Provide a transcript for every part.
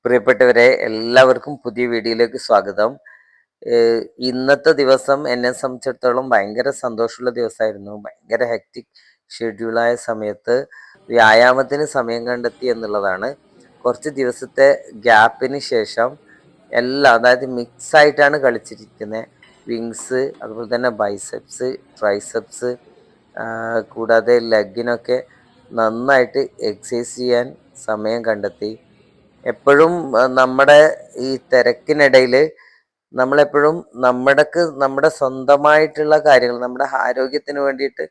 പ്രിയപ്പെട്ടവരെ, എല്ലാവർക്കും പുതിയ വീഡിയോയിലേക്ക് സ്വാഗതം. ഇന്നത്തെ ദിവസം എന്നെ സംബന്ധിച്ചിടത്തോളം ഭയങ്കര സന്തോഷമുള്ള ദിവസമായിരുന്നു. ഭയങ്കര ഹെക്റ്റിക് ഷെഡ്യൂളായ സമയത്ത് വ്യായാമത്തിന് സമയം കണ്ടെത്തി എന്നുള്ളതാണ്. കുറച്ച് ദിവസത്തെ ഗ്യാപ്പിന് ശേഷം എല്ലാം, അതായത് മിക്സ് ആയിട്ടാണ് കളിച്ചിരിക്കുന്നത്. വിങ്സ്, അതുപോലെ തന്നെ ബൈസെപ്സ്, ട്രൈസെപ്സ്, കൂടാതെ ലെഗിനൊക്കെ നന്നായിട്ട് എക്സസൈസ് ചെയ്യാൻ സമയം കണ്ടെത്തി. എപ്പോഴും നമ്മുടെ ഈ തിരക്കിനിടയിൽ നമ്മളെപ്പോഴും നമ്മുടെ സ്വന്തമായിട്ടുള്ള കാര്യങ്ങൾ, നമ്മുടെ ആരോഗ്യത്തിന് വേണ്ടിയിട്ട്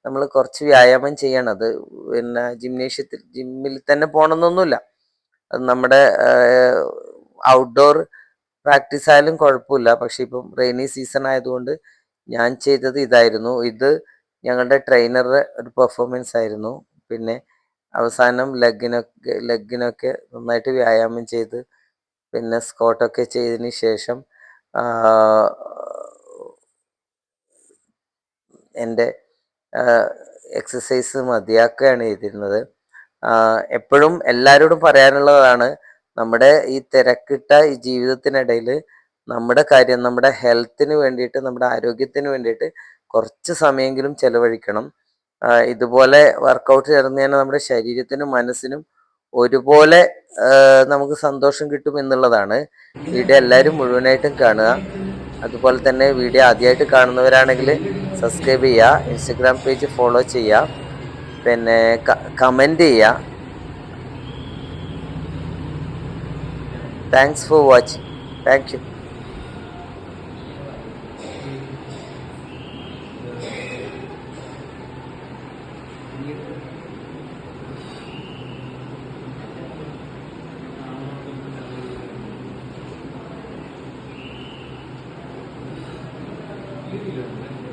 നമ്മൾ കുറച്ച് വ്യായാമം ചെയ്യണം. അത് പിന്നെ ജിമ്മിൽ തന്നെ പോകണമെന്നൊന്നുമില്ല. അത് നമ്മുടെ ഔട്ട്ഡോർ പ്രാക്ടീസ് ആയാലും കുഴപ്പമില്ല. പക്ഷെ ഇപ്പം റെയിനി സീസൺ ആയതുകൊണ്ട് ഞാൻ ചെയ്തത് ഇതായിരുന്നു. ഇത് ഞങ്ങളുടെ ട്രെയിനറുടെ ഒരു പെർഫോമൻസ് ആയിരുന്നു. പിന്നെ അവസാനം ലെഗിനൊക്കെ നന്നായിട്ട് വ്യായാമം ചെയ്ത് പിന്നെ സ്ക്വാട്ടൊക്കെ ചെയ്തതിന് ശേഷം എൻ്റെ എക്സസൈസ് മതിയാക്കുകയാണ് ചെയ്തിരുന്നത്. എപ്പോഴും എല്ലാവരോടും പറയാനുള്ളതാണ്, നമ്മുടെ ഈ തിരക്കിട്ട ഈ ജീവിതത്തിനിടയിൽ നമ്മുടെ കാര്യം, നമ്മുടെ ഹെൽത്തിന് വേണ്ടിയിട്ട്, നമ്മുടെ ആരോഗ്യത്തിന് വേണ്ടിയിട്ട് കുറച്ച് സമയമെങ്കിലും ചെലവഴിക്കണം. ഇതുപോലെ വർക്കൗട്ട് ചേർന്ന് തന്നെ നമ്മുടെ ശരീരത്തിനും മനസ്സിനും ഒരുപോലെ നമുക്ക് സന്തോഷം കിട്ടും എന്നുള്ളതാണ്. വീഡിയോ എല്ലാവരും മുഴുവനായിട്ടും കാണുക. അതുപോലെ തന്നെ വീഡിയോ ആദ്യമായിട്ട് കാണുന്നവരാണെങ്കിൽ സബ്സ്ക്രൈബ് ചെയ്യുക, ഇൻസ്റ്റഗ്രാം പേജ് ഫോളോ ചെയ്യുക, പിന്നെ കമൻറ്റ് ചെയ്യുക. Thanks for watching. Thank you. Thank you.